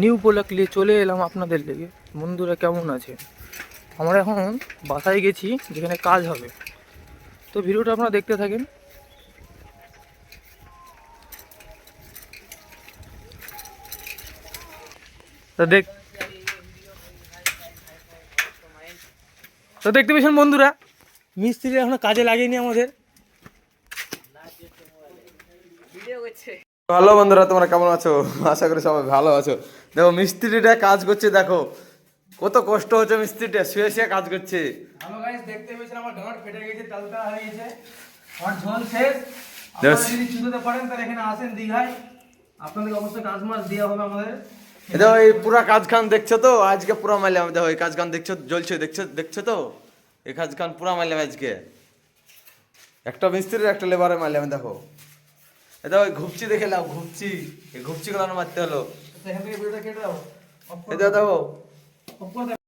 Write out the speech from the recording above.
New product নিয়ে চলে এলাম আপনাদের লেগে। বন্ধুরা কেমন আছে? আমরা এখন বাসায় গেছি যেখানে কাজ হবে, তো ভিডিওটা আপনারা দেখতে থাকেন। তো দেখতে পেয়েছেন বন্ধুরা, মিস্ত্রি এখনো কাজে লাগেনি আমাদের। হ্যালো বন্ধুরা, তোমরা কেমন আছো? আশা করি সবাই ভালো আছো। দেখো মিস্ত্রিটা কাজ করছে, দেখো কত কষ্ট হচ্ছে। মিস্ত্রিটা শুয়ে শুয়ে কাজ করছে। হ্যালো গাইস, দেখতে পেয়েছেন আমার গাঁট ফেটে গেছে, তালটা হয়ে গেছে, আর ঝোল শেষ। Yes. আপনারা যদি চুদতে পারেন তাহলে এখানে আসেন দীঘায়, আপনাদের অবশ্যই কাজ মাছ দেওয়া হবে আমাদের। দেখো এই পুরা কাজ খান দেখছো তো, আজকে পুরা মারলাম। দেখো এই কাজ খান দেখছো, জ্বলছে, দেখছো তো, এই কাজ খান পুরা মারলাম আজকে। একটা মিস্ত্রির একটা লেবারে মারলাম। দেখো এটা ওই ঘুপচি দেখে লাও, ঘুপচি, এই ঘুপচি গুলো মারতে হলো। সেখান থেকে ভিডিওটা কেটে দাও, এটা দেখো অফ করে দাও।